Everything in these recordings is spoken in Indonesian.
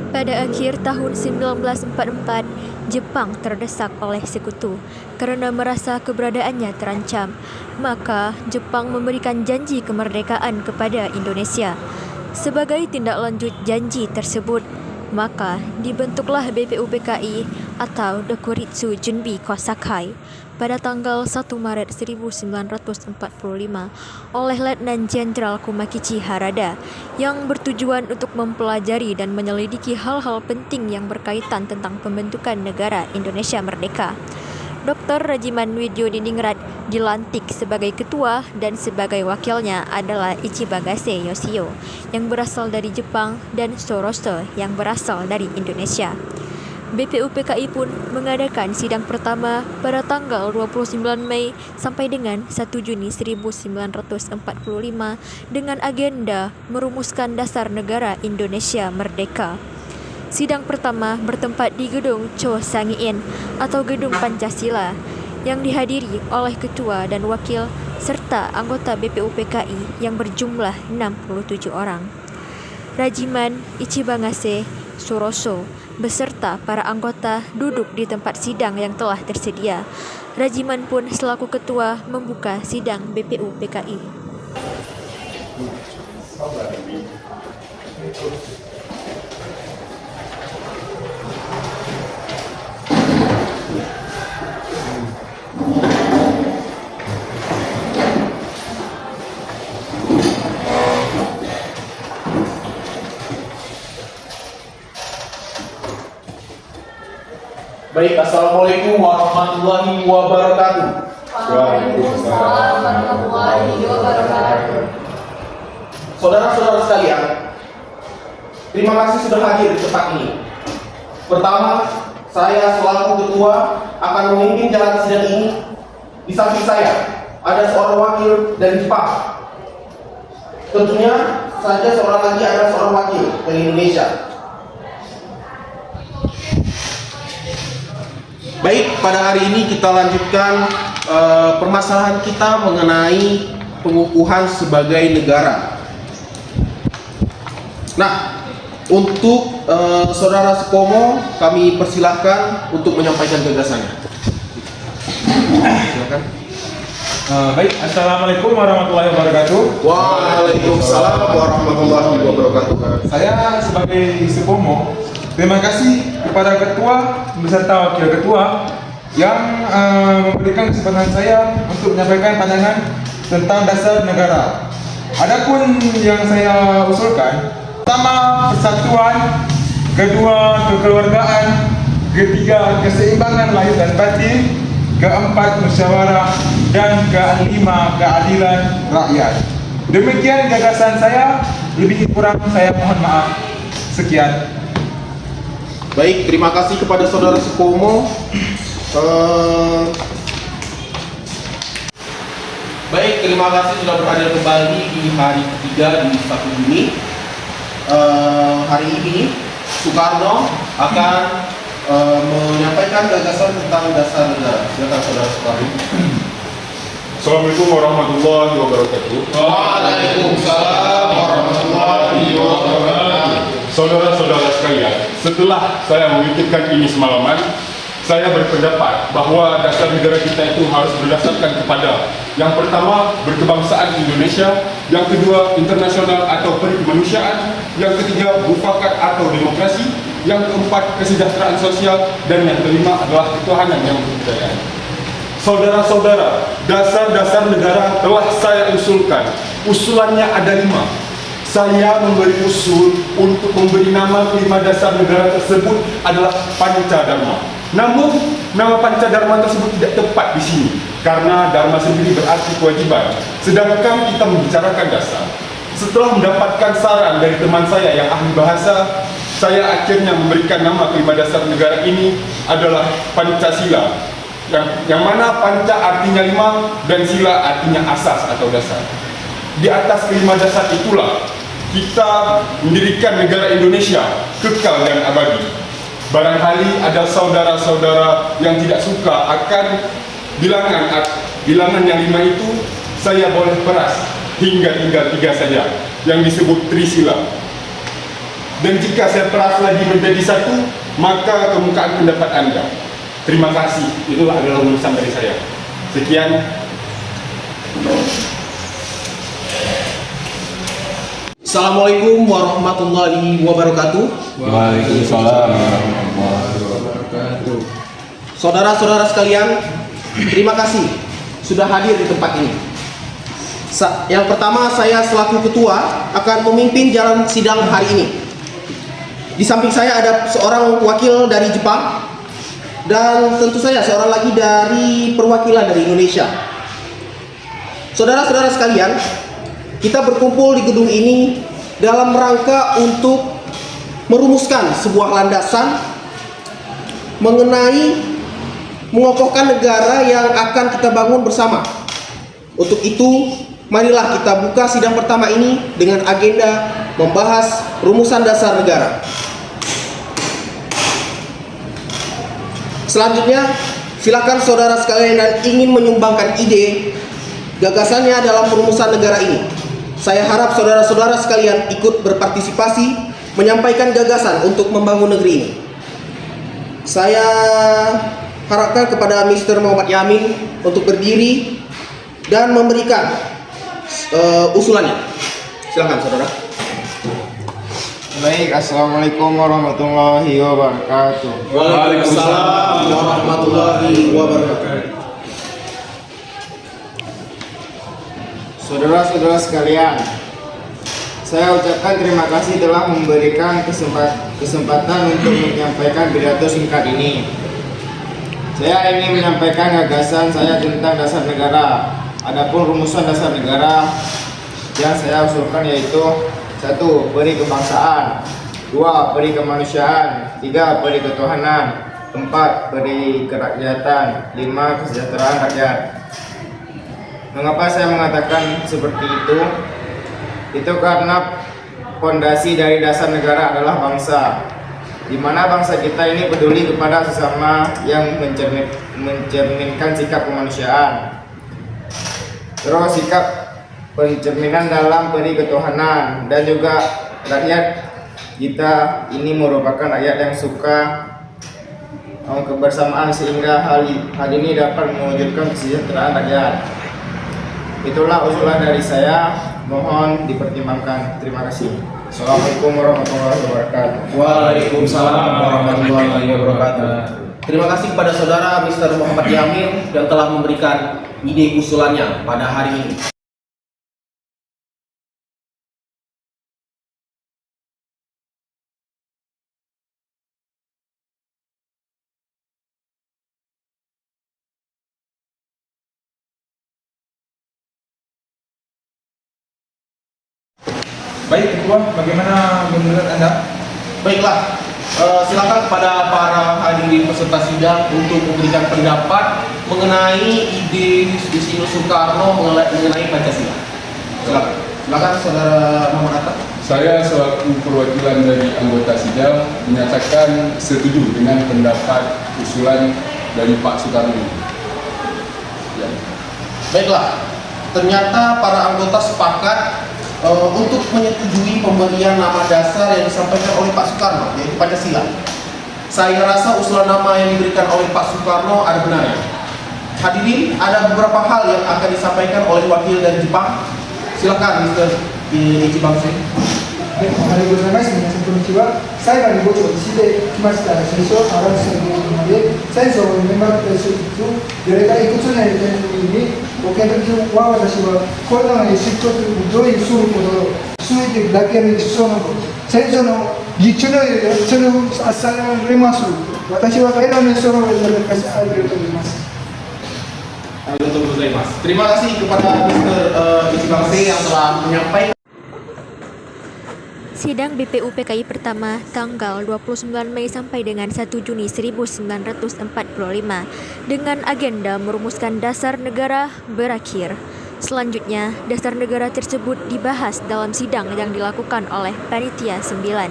Pada akhir tahun 1944, Jepang terdesak oleh sekutu karena merasa keberadaannya terancam. Maka, Jepang memberikan janji kemerdekaan kepada Indonesia. Sebagai tindak lanjut janji tersebut, maka dibentuklah BPUPKI atau Dokuritsu Junbi Kosakai pada tanggal 1 Maret 1945 oleh Letnan Jenderal Kumakichi Harada yang bertujuan untuk mempelajari dan menyelidiki hal-hal penting yang berkaitan tentang pembentukan negara Indonesia Merdeka. Dr. Rajiman Widyodiningrat dilantik sebagai ketua dan sebagai wakilnya adalah Ichibagase Yoshio yang berasal dari Jepang dan Soroso yang berasal dari Indonesia. BPUPKI pun mengadakan sidang pertama pada tanggal 29 Mei sampai dengan 1 Juni 1945 dengan agenda merumuskan dasar negara Indonesia Merdeka. Sidang pertama bertempat di Gedung Cho Sangiin atau Gedung Pancasila yang dihadiri oleh ketua dan wakil serta anggota BPUPKI yang berjumlah 67 orang. Rajiman, Ichibagase, Soroso beserta para anggota duduk di tempat sidang yang telah tersedia. Rajiman pun selaku ketua membuka sidang BPUPKI. Baik, Assalamualaikum warahmatullahi wabarakatuh. Waalaikumsalam warahmatullahi wabarakatuh. Saudara-saudara sekalian, terima kasih sudah hadir di tempat ini. Pertama, saya selaku ketua akan memimpin jalannya sidang ini. Di samping saya ada seorang wakil dari Jepang. Tentunya saja seorang lagi adalah seorang wakil dari Indonesia. Baik, pada hari ini kita lanjutkan permasalahan kita mengenai pengukuhan sebagai negara. Nah, untuk saudara Supomo, kami persilahkan untuk menyampaikan gagasannya. Silakan. Baik, Assalamualaikum warahmatullahi wabarakatuh. Waalaikumsalam warahmatullahi wabarakatuh. Saya sebagai Supomo, terima kasih kepada ketua beserta wakil ketua yang memberikan kesempatan saya untuk menyampaikan pandangan tentang dasar negara. Adapun yang saya usulkan, pertama persatuan, kedua kekeluargaan, ketiga keseimbangan lahir dan batin, keempat musyawarah, dan kelima keadilan rakyat. Demikian gagasan saya, lebih kurang saya mohon maaf. Sekian. Baik, terima kasih kepada saudara Supomo. Baik, terima kasih sudah berhadir kembali di hari ketiga di 1 Juni. Hari ini Soekarno akan menyampaikan gagasan tentang dasar negara. Silakan saudara Soekarno. Assalamualaikum warahmatullahi wabarakatuh. Waalaikumsalam warahmatullahi wabarakatuh. Saudara-saudara sekalian, setelah saya memikirkan ini semalaman, saya berpendapat bahwa dasar negara kita itu harus berdasarkan kepada yang pertama, berkebangsaan Indonesia, yang kedua, internasional atau perikemanusiaan, yang ketiga, mufakat atau demokrasi, yang keempat, kesejahteraan sosial, dan yang kelima adalah ketuhanan yang berkebudayaan. Saudara-saudara, dasar-dasar negara telah saya usulkan. Usulannya ada 5. Saya memberi usul untuk memberi nama kelima dasar negara tersebut adalah Pancadharma. Namun, nama Pancadharma tersebut tidak tepat di sini karena Dharma sendiri berarti kewajiban. Sedangkan kita membicarakan dasar. Setelah mendapatkan saran dari teman saya yang ahli bahasa, saya akhirnya memberikan nama kelima dasar negara ini adalah Pancasila. Yang mana panca artinya 5 dan sila artinya asas atau dasar. Di atas kelima dasar itulah kita mendirikan negara Indonesia kekal dan abadi. Barangkali ada saudara-saudara yang tidak suka akan bilangan yang 5 itu, saya boleh peras hingga tinggal 3 saja yang disebut Trisila. Dan jika saya peras lagi menjadi satu, maka kemukaan pendapat Anda. Terima kasih. Itulah adalah urusan dari saya. Sekian. Assalamualaikum warahmatullahi wabarakatuh. Waalaikumsalam warahmatullahi wabarakatuh. Saudara-saudara sekalian, terima kasih sudah hadir di tempat ini. Yang pertama, saya selaku ketua akan memimpin jalan sidang hari ini. Di samping saya ada seorang wakil dari Jepang dan tentu saja seorang lagi dari perwakilan dari Indonesia. Saudara-saudara sekalian, kita berkumpul di gedung ini dalam rangka untuk merumuskan sebuah landasan mengenai mengokohkan negara yang akan kita bangun bersama. Untuk itu, marilah kita buka sidang pertama ini dengan agenda membahas rumusan dasar negara. Selanjutnya, silakan saudara sekalian yang ingin menyumbangkan ide gagasannya dalam perumusan negara ini. Saya harap saudara-saudara sekalian ikut berpartisipasi menyampaikan gagasan untuk membangun negeri ini. Saya harapkan kepada Mr. Muhammad Yamin untuk berdiri dan memberikan usulannya. Silakan saudara. Baik, assalamualaikum warahmatullahi wabarakatuh. Waalaikumsalam warahmatullahi wabarakatuh. Saudara-saudara sekalian, saya ucapkan terima kasih telah memberikan kesempatan untuk menyampaikan pidato singkat ini. Saya ingin menyampaikan gagasan saya tentang dasar negara. Adapun rumusan dasar negara yang saya usulkan yaitu 1. Peri kebangsaan, 2. Peri kemanusiaan, 3. Peri ketuhanan, 4. Peri kerakyatan, 5. Kesejahteraan rakyat. Mengapa saya mengatakan seperti itu? Itu karena fondasi dari dasar negara adalah bangsa, di mana bangsa kita ini peduli kepada sesama yang mencerminkan sikap kemanusiaan. Terus sikap pencerminan dalam peri ketuhanan, dan juga rakyat kita ini merupakan rakyat yang suka kebersamaan, sehingga hal ini dapat mewujudkan kesejahteraan rakyat. Itulah usulan dari saya, mohon dipertimbangkan. Terima kasih. Assalamualaikum warahmatullahi wabarakatuh. Waalaikumsalam warahmatullahi wabarakatuh. Terima kasih kepada saudara Mr. Muhammad Yamin yang telah memberikan ide usulannya pada hari ini. Baik Ketua, bagaimana menurut Anda? Baiklah, silakan kepada para hadirin peserta sidang untuk memberikan pendapat mengenai ide Insinyur Soekarno mengenai Pancasila. Silakan saudara Muhammad Atta. Saya selaku perwakilan dari anggota sidang menyatakan setuju dengan pendapat usulan dari Pak Soekarno. Ya. Baiklah, ternyata para anggota sepakat untuk menyetujui pemberian nama dasar yang disampaikan oleh Pak Soekarno, yaitu Pancasila. Saya rasa usulan nama yang diberikan oleh Pak Soekarno ada benarnya. Hadirin, ada beberapa hal yang akan disampaikan oleh wakil dari Jepang. Silakan Mr. Ichibamse. おはようございます。皆さんこんにちは。最後にご承知できました戦争を表すというので、戦争をメンバーとすると、どれがいくつの時に、ご見学は私はこれらの執行とどういうすることを続いていくだけの必要なこと。戦争の実のそれをされます。私はエラのそれをやるかされると思います。 Terima kasih kepada Mr. Ichibamse yang telah menyampaikan. Sidang BPUPKI pertama tanggal 29 Mei sampai dengan 1 Juni 1945 dengan agenda merumuskan dasar negara berakhir. Selanjutnya, dasar negara tersebut dibahas dalam sidang yang dilakukan oleh Panitia 9.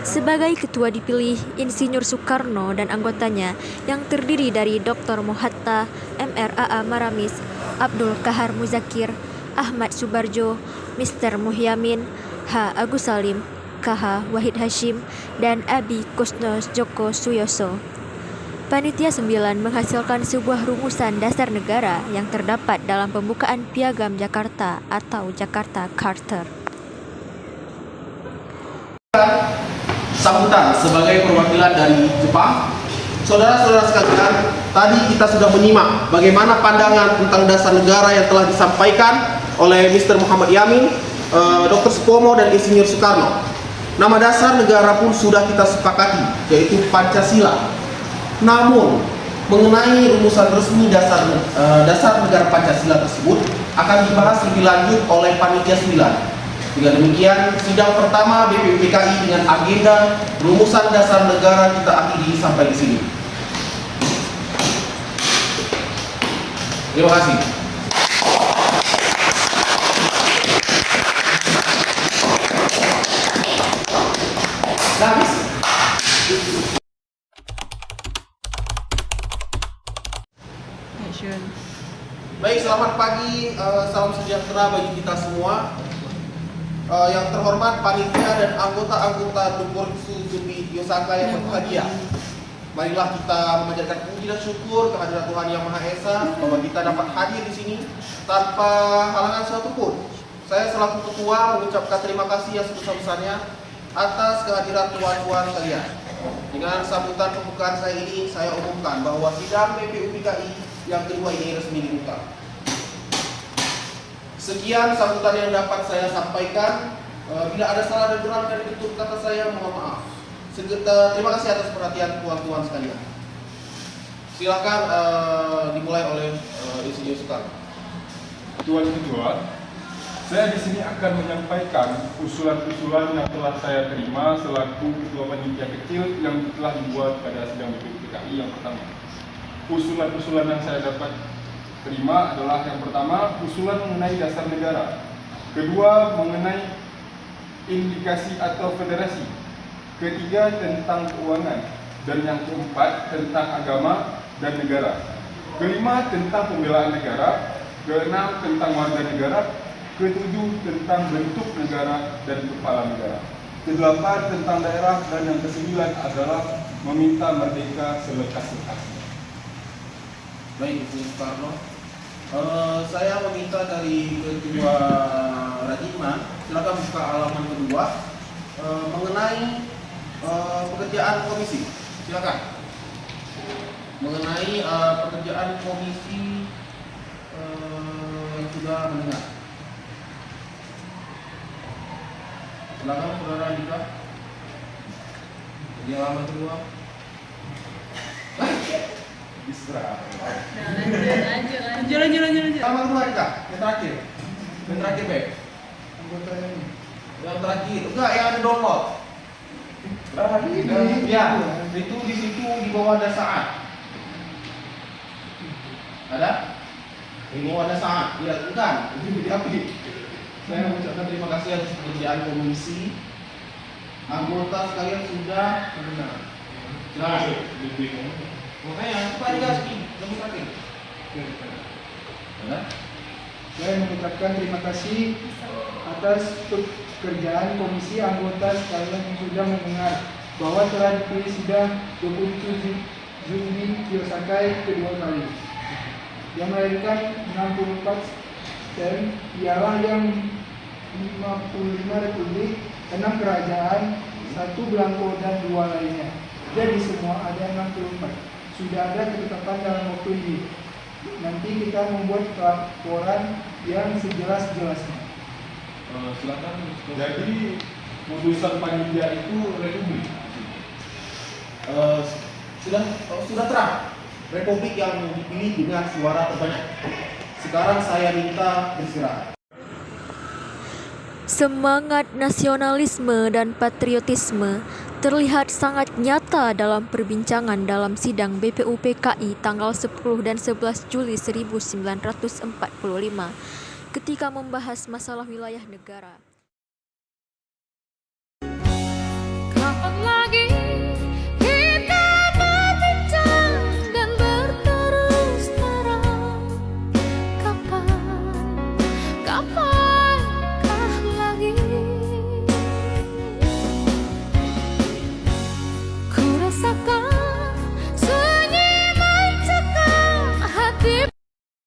Sebagai ketua dipilih Insinyur Soekarno dan anggotanya yang terdiri dari Dr. Mohatta, MRAA Maramis, Abdul Kahar Muzakir, Ahmad Subarjo, Mr. Muhyamin, H. Agus Salim, KH Wahid Hashim, dan Abi Kusno Joko Suyoso. Panitia 9 menghasilkan sebuah rumusan dasar negara yang terdapat dalam pembukaan Piagam Jakarta atau Jakarta Charter. Sambutan sebagai perwakilan dari Jepang. Saudara-saudara sekalian, tadi kita sudah menyimak bagaimana pandangan tentang dasar negara yang telah disampaikan oleh Mr. Muhammad Yamin, Dr. Supomo, dan Insinyur Soekarno. Nama dasar negara pun sudah kita sepakati, yaitu Pancasila. Namun, mengenai rumusan resmi dasar negara Pancasila tersebut akan dibahas lebih lanjut oleh Panitia 9. Dengan demikian, sidang pertama BPUPKI dengan agenda rumusan dasar negara kita akhiri sampai di sini. Terima kasih. Habis. Baik, selamat pagi, salam sejahtera bagi kita semua. Yang terhormat panitia dan anggota-anggota Dukursu Zubi Yosaka yang berbahagia. Marilah kita memanjatkan puji dan syukur kehadirat Tuhan Yang Maha Esa bahwa kita dapat hadir di sini tanpa halangan suatu pun. Saya selaku ketua mengucapkan terima kasih yang sebesar-besarnya atas kehadiran tuan-tuan sekalian. Dengan sambutan pembukaan saya ini, saya umumkan bahwa sidang BPUPKI yang kedua ini resmi dibuka. Sekian sambutan yang dapat saya sampaikan. Bila ada salah dan kurang dari tutur kata saya, mohon maaf. Terima kasih atas perhatian tuan-tuan sekalian. Silakan dimulai oleh Insinyur Soekarno. Tuan Ketua, saya di sini akan menyampaikan usulan-usulan yang telah saya terima selaku Ketua Panitia Kecil yang telah dibuat pada sidang BPUPKI yang pertama. Usulan-usulan yang saya dapat terima adalah yang pertama, usulan mengenai dasar negara. Kedua, mengenai indikasi atau federasi. Ketiga, tentang keuangan. Dan yang keempat, tentang agama dan negara. Kelima, tentang pembelaan negara. Keenam, tentang warga negara. Ketujuh, tentang bentuk negara dan kepala negara. Kedelapan, tentang daerah. Dan yang kesembilan adalah meminta merdeka selekas-lekasnya. Baik, Ibu Soekarno. Saya meminta dari Ketua Rajima, silakan buka halaman kedua mengenai pekerjaan komisi. Silakan. Mengenai pekerjaan komisi yang sudah mendengar. Silakan, Saudara Andika. Di halaman kedua. Lanjut. Halaman kedua, Andika. Yang terakhir. Yang terakhir, Beb. Anggota ini. Yang terakhir. Enggak, yang ada download. Ya, itu di situ di bawah ada saat. Ada? Di bawah ada saat. Lihat, bukan. Itu di api. Saya mengucapkan terima kasih atas pekerjaan komisi. Anggota sekalian sudah mendengar. Silakan. Makanya, cepat dikasih. Lebih sakit. Ada? Saya mengucapkan terima kasih atas pekerjaan komisi anggota sekalian yang sudah mendengar bahwa telah dipilih sidang Dokutu Zubi Kyosakai kedua kali yang melahirkan 64 dan ialah yang 55 republik, 6 kerajaan, 1 belangko dan 2 lainnya. Jadi semua ada 64. Sudah ada ketetapan dalam waktu ini. Nanti kita membuat laporan yang sejelas-jelasnya. Silakan. Jadi putusan panitia itu republik. Sudah terang. Republik yang dipilih dengan suara terbanyak. Sekarang saya minta beristirahat. Semangat nasionalisme dan patriotisme terlihat sangat nyata dalam perbincangan dalam sidang BPUPKI tanggal 10 dan 11 Juli 1945 ketika membahas masalah wilayah negara.